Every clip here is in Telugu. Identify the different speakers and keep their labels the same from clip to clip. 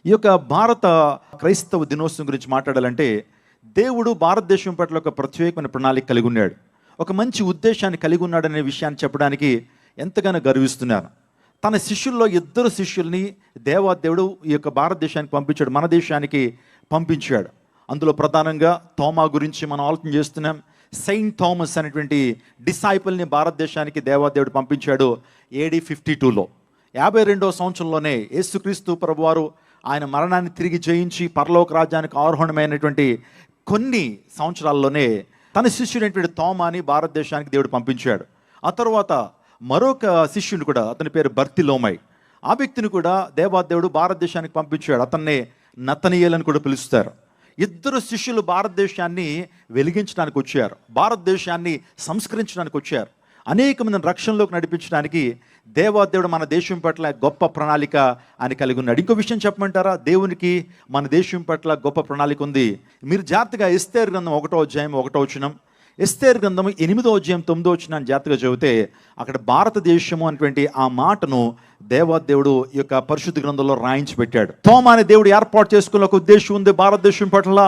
Speaker 1: ఈ యొక్క భారత క్రైస్తవ దినోత్సవం గురించి మాట్లాడాలంటే, దేవుడు భారతదేశం పట్ల ఒక ప్రత్యేకమైన ప్రణాళిక కలిగి ఉన్నాడు, ఒక మంచి ఉద్దేశాన్ని కలిగి ఉన్నాడనే విషయాన్ని చెప్పడానికి ఎంతగానో గర్విస్తున్నారు. తన శిష్యుల్లో 2 శిష్యుల్ని దేవాదేవుడు ఈ యొక్క భారతదేశానికి పంపించాడు, మన దేశానికి పంపించాడు. అందులో ప్రధానంగా తోమా గురించి మనం ఆలోచన చేస్తున్నాం. సెయింట్ థామస్ అనేటువంటి డిసైపుల్ని భారతదేశానికి దేవాదేవుడు పంపించాడు AD 52లో. 52వ సంవత్సరంలోనే యేసుక్రీస్తు ప్రభువారు ఆయన మరణాన్ని తిరిగి జయించి పరలోక రాజ్యానికి ఆరోహణమైనటువంటి కొన్ని సంవత్సరాల్లోనే తన శిష్యుడైనటువంటి తోమాని భారతదేశానికి దేవుడు పంపించాడు. ఆ తర్వాత మరొక శిష్యుని కూడా, అతని పేరు బర్తిలోమై, ఆ వ్యక్తిని కూడా దేవాదేవుడు భారతదేశానికి పంపించాడు. అతన్నే నతనీయేల్ అని కూడా పిలుస్తారు. 2 శిష్యులు భారతదేశాన్ని వెలిగించడానికి వచ్చారు, భారతదేశాన్ని సంస్కరించడానికి వచ్చారు, అనేక మందిని రక్షణలోకి నడిపించడానికి దేవాదేవుడు మన దేశం పట్ల గొప్ప ప్రణాళిక అని కలిగి ఉన్నాడు. ఇంకో విషయం చెప్పమంటారా? దేవునికి మన దేశం పట్ల గొప్ప ప్రణాళిక ఉంది. మీరు జాగ్రత్తగా ఎస్తేరు గ్రంథం 1వ అధ్యాయం 1వ వచనం, ఎస్తేరు గ్రంథం 8వ అధ్యాయం 9వ వచనాన్ని జాగ్రత్తగా చదివితే అక్కడ భారతదేశము అనేటువంటి ఆ మాటను దేవాదేవుడు ఈ యొక్క పరిశుద్ధ గ్రంథంలో రాయించి పెట్టాడు. తోమా అనే దేవుడు ఏర్పాటు చేసుకున్న ఒక ఉద్దేశం ఉంది భారతదేశం పట్ల.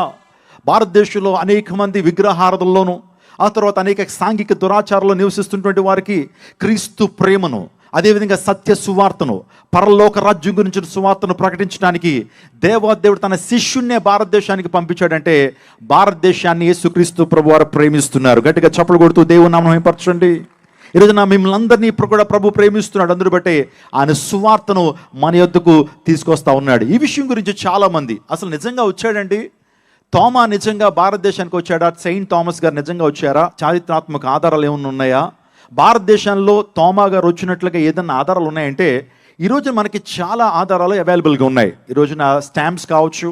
Speaker 1: భారతదేశంలో అనేక మంది విగ్రహారాధనలోను, ఆ తర్వాత అనేక సాంఘిక దురాచారాల్లో నివసిస్తున్నటువంటి వారికి క్రీస్తు ప్రేమను, అదేవిధంగా సత్య సువార్తను, పరలోక రాజ్యం గురించిన సువార్తను ప్రకటించడానికి దేవాదేవుడు తన శిష్యున్నే భారతదేశానికి పంపించాడంటే భారతదేశాన్ని యేసుక్రీస్తు ప్రభువారు ప్రేమిస్తున్నారు. గట్టిగా చప్పలు కొడుతూ దేవుని నామమును మహిమపరచండి. ఈరోజు మిమ్మల్ని అందరినీ ఇప్పుడు కూడా ప్రభు ప్రేమిస్తున్నాడు. అందరూ బట్టే ఆయన సువార్తను మన యొద్దకు తీసుకొస్తా ఉన్నాడు. ఈ విషయం గురించి చాలామంది, అసలు నిజంగా వచ్చాడండి తోమా, నిజంగా భారతదేశానికి వచ్చాడా? సెయింట్ థామస్ గారు నిజంగా వచ్చారా? చారిత్రాత్మక ఆధారాలు ఏమైనా ఉన్నాయా? భారతదేశంలో తోమా గారు వచ్చినట్లుగా ఏదన్నా ఆధారాలు ఉన్నాయంటే ఈరోజు మనకి చాలా ఆధారాలు అవైలబుల్గా ఉన్నాయి. ఈ రోజున స్టాంప్స్ కావచ్చు,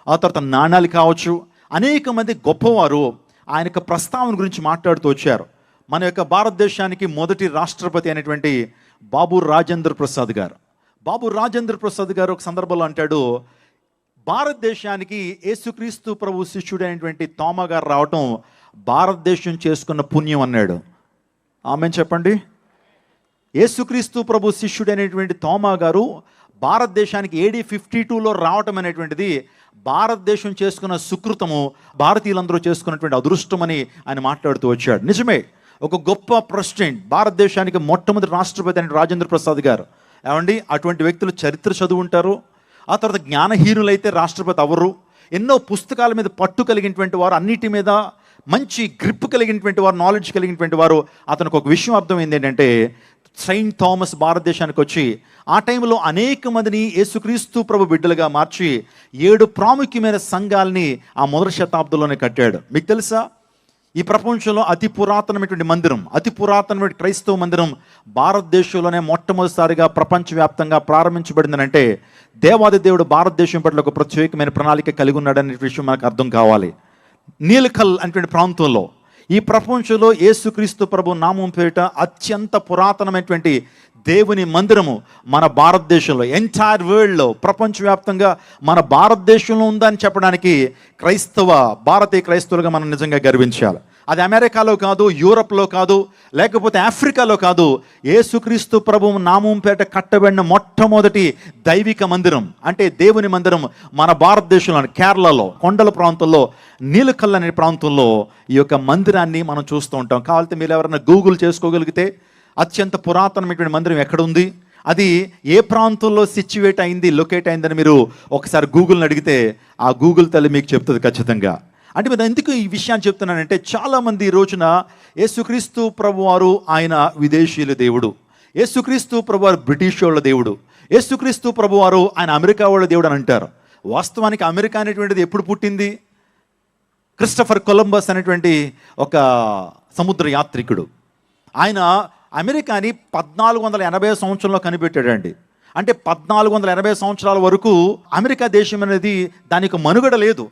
Speaker 1: ఆ తర్వాత నాణాలు కావచ్చు, అనేక మంది గొప్పవారు ఆయన యొక్క ప్రస్తావన గురించి మాట్లాడుతూ వచ్చారు. మన యొక్క భారతదేశానికి మొదటి రాష్ట్రపతి అయినటువంటి బాబు రాజేంద్ర ప్రసాద్ గారు. బాబు రాజేంద్ర ప్రసాద్ గారు ఒక సందర్భంలో అంటాడు, భారతదేశానికి యేసుక్రీస్తు ప్రభు శిష్యుడైనటువంటి తోమా గారు రావటం భారతదేశం చేసుకున్న పుణ్యం అన్నాడు. ఆమెన్ చెప్పండి. యేసుక్రీస్తు ప్రభు శిష్యుడైనటువంటి తోమా గారు భారతదేశానికి AD 52లో రావటం అనేటువంటిది భారతదేశం చేసుకున్న సుకృతము, భారతీయులందరూ చేసుకున్నటువంటి అదృష్టమని ఆయన మాట్లాడుతూ వచ్చాడు. నిజమే, ఒక గొప్ప ప్రెసిడెంట్, భారతదేశానికి మొట్టమొదటి రాష్ట్రపతి అయిన రాజేంద్ర ప్రసాద్ గారు. ఏమండి, అటువంటి వ్యక్తులు చరిత్ర చదువుంటారు. ఆ తర్వాత జ్ఞానహీనులైతే రాష్ట్రపతి అవ్వరు. ఎన్నో పుస్తకాల మీద పట్టు కలిగినటువంటి వారు, అన్నిటి మీద మంచి గ్రిప్ కలిగినటువంటి వారు, నాలెడ్జ్ కలిగినటువంటి వారు. అతనికి ఒక విషయం అర్థమైంది ఏంటంటే, సెయింట్ థామస్ భారతదేశానికి వచ్చి ఆ టైంలో అనేక మందిని యేసుక్రీస్తు ప్రభు బిడ్డలుగా మార్చి 7 ప్రాముఖ్యమైన సంఘాలని ఆ మొదటి శతాబ్దంలోనే కట్టాడు. మీకు తెలుసా, ఈ ప్రపంచంలో అతి పురాతనమైనటువంటి మందిరం, అతి పురాతనమైన క్రైస్తవ మందిరం భారతదేశంలోనే మొట్టమొదటిసారిగా ప్రపంచవ్యాప్తంగా ప్రారంభించబడిందనంటే దేవాది దేవుడు భారతదేశం పట్ల ఒక ప్రత్యేకమైన ప్రణాళిక కలిగి ఉన్నాడనే విషయం మనకు అర్థం కావాలి. నీలకల్ అనేటువంటి ప్రాంతంలో ఈ ప్రపంచంలో యేసుక్రీస్తు ప్రభు నామం పేరిట అత్యంత పురాతనమైనటువంటి దేవుని మందిరము మన భారతదేశంలో, ఎంటైర్ వరల్డ్లో, ప్రపంచవ్యాప్తంగా మన భారతదేశంలో ఉందని చెప్పడానికి భారతీయ క్రైస్తవులుగా మనం నిజంగా గర్వించాలి. అది అమెరికాలో కాదు, యూరప్లో కాదు, లేకపోతే ఆఫ్రికాలో కాదు. యేసుక్రీస్తు ప్రభువు నామం పేరిట కట్టబడిన మొట్టమొదటి దైవిక మందిరం అంటే దేవుని మందిరం మన భారతదేశంలో, కేరళలో కొండల ప్రాంతంలో నీలకల్ అనే ప్రాంతంలో ఈ యొక్క మందిరాన్ని మనం చూస్తూ ఉంటాం. కావాలంటే మీరు ఎవరైనా గూగుల్ చేసుకోగలిగితే అత్యంత పురాతనమైనటువంటి మందిరం ఎక్కడ ఉంది, అది ఏ ప్రాంతంలో సిచ్యువేట్ అయింది, లొకేట్ అయిందని మీరు ఒకసారి గూగుల్ని అడిగితే ఆ గూగుల్ తల్లి మీకు చెప్తుంది ఖచ్చితంగా. అంటే మీరు ఎందుకు ఈ విషయాన్ని చెప్తున్నానంటే, చాలామంది ఈ రోజున యేసుక్రీస్తు ప్రభువారు ఆయన విదేశీయుల దేవుడు, యేసుక్రీస్తు ప్రభువారు బ్రిటిష్ వాళ్ళ దేవుడు, యేసుక్రీస్తు ప్రభువారు ఆయన అమెరికా వాళ్ళ దేవుడు అని అంటారు. వాస్తవానికి అమెరికా అనేటువంటిది ఎప్పుడు పుట్టింది? క్రిస్టఫర్ కొలంబస్ అనేటువంటి ఒక సముద్ర యాత్రికుడు. ఆయన అమెరికాని 1480 సంవత్సరంలో కనిపెట్టాడండి. అంటే 1480 సంవత్సరాల వరకు అమెరికా దేశం అనేది దానికి మనుగడ లేదు.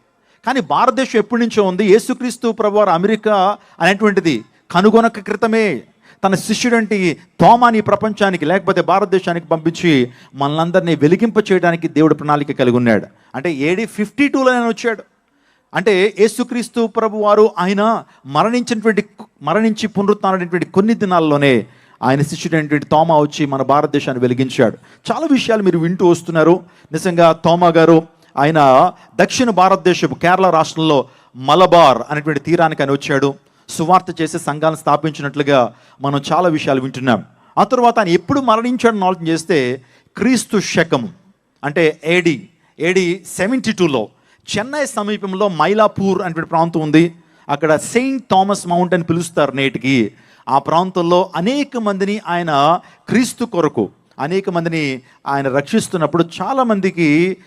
Speaker 1: కానీ భారతదేశం ఎప్పటి నుంచో ఉంది. యేసుక్రీస్తు ప్రభువారు అమెరికా అనేటువంటిది కనుగొనక క్రితమే తన శిష్యుడంటి తోమాని ప్రపంచానికి లేకపోతే భారతదేశానికి పంపించి మనలందరినీ వెలిగింప చేయడానికి దేవుడు ప్రణాళిక కలిగి ఉన్నాడు. అంటే AD 52లో ఆయన వచ్చాడు. అంటే యేసుక్రీస్తు ప్రభువారు ఆయన మరణించి పునరుత్థానమైనటువంటి కొన్ని దినాల్లోనే ఆయన శిష్యుడైనటువంటి తోమా వచ్చి మన భారతదేశాన్ని వెలిగించాడు. చాలా విషయాలు మీరు వింటూ వస్తున్నారు. నిజంగా తోమా గారు ఆయన దక్షిణ భారతదేశపు కేరళ రాష్ట్రంలో మలబార్ అనేటువంటి తీరానికి ఆయన వచ్చాడు. సువార్త చేసే సంఘాలను స్థాపించినట్లుగా మనం చాలా విషయాలు వింటున్నాం. ఆ తర్వాత ఆయన ఎప్పుడు మరణించాడని ఆలోచన చేస్తే క్రీస్తు శకం అంటే ఏడి 72లో చెన్నై సమీపంలో మైలాపూర్ అనేటువంటి ప్రాంతం ఉంది. అక్కడ సెయింట్ థామస్ మౌంట్ అని పిలుస్తారు నేటికి. ఆ ప్రాంతంలో అనేక మందిని ఆయన క్రీస్తు కొరకు అనేక మందిని ఆయన రక్షిస్తున్నప్పుడు చాలామందికి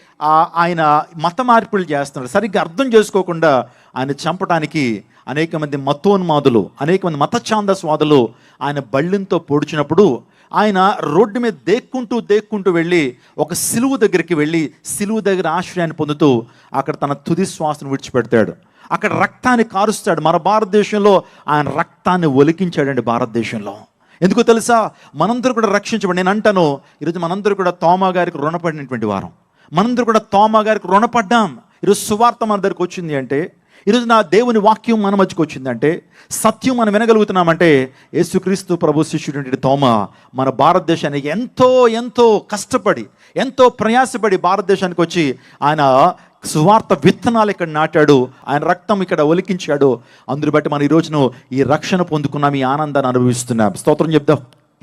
Speaker 1: ఆయన మత మార్పులు చేస్తున్నాడు. సరిగ్గా అర్థం చేసుకోకుండా ఆయన చంపడానికి అనేక మంది మతోన్మాదులు, అనేక మంది మత ఛాందస్వాదులు ఆయన బళ్ళెంతో పొడిచినప్పుడు ఆయన రోడ్డు మీద దేక్కుంటూ వెళ్ళి ఒక సిలువు దగ్గరికి వెళ్ళి సిలువు దగ్గర ఆశ్రయాన్ని పొందుతూ అక్కడ తన తుది శ్వాసను విడిచిపెడతాడు. అక్కడ రక్తాన్ని కారుస్తాడు. మన భారతదేశంలో ఆయన రక్తాన్ని ఒలికించాడండి. భారతదేశంలో ఎందుకో తెలుసా? మనందరూ కూడా రక్షించబడి, నేను అంటాను ఈరోజు మనందరూ కూడా తోమా గారికి రుణపడినటువంటి వారం. మనందరూ కూడా తోమా గారికి రుణపడ్డాం. ఈరోజు సువార్త మన దగ్గరికి వచ్చింది అంటే, ఈరోజు నా దేవుని వాక్యం మన మధ్యకు వచ్చిందంటే, సత్యం మనం వినగలుగుతున్నామంటే యేసుక్రీస్తు ప్రభు శిష్యుడు తోమా మన భారతదేశానికి ఎంతో కష్టపడి ఎంతో ప్రయాసపడి భారతదేశానికి వచ్చి ఆయన సువార్త విత్తనాలు ఇక్కడ నాటాడు. ఆయన రక్తం ఇక్కడ ఒలికించాడు. అందుని బట్టి మనం ఈ రోజును ఈ రక్షణ పొందుకున్నాం, ఈ ఆనందాన్ని అనుభవిస్తున్నాం. స్తోత్రం చెప్దాం.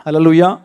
Speaker 1: హల్లెలూయా.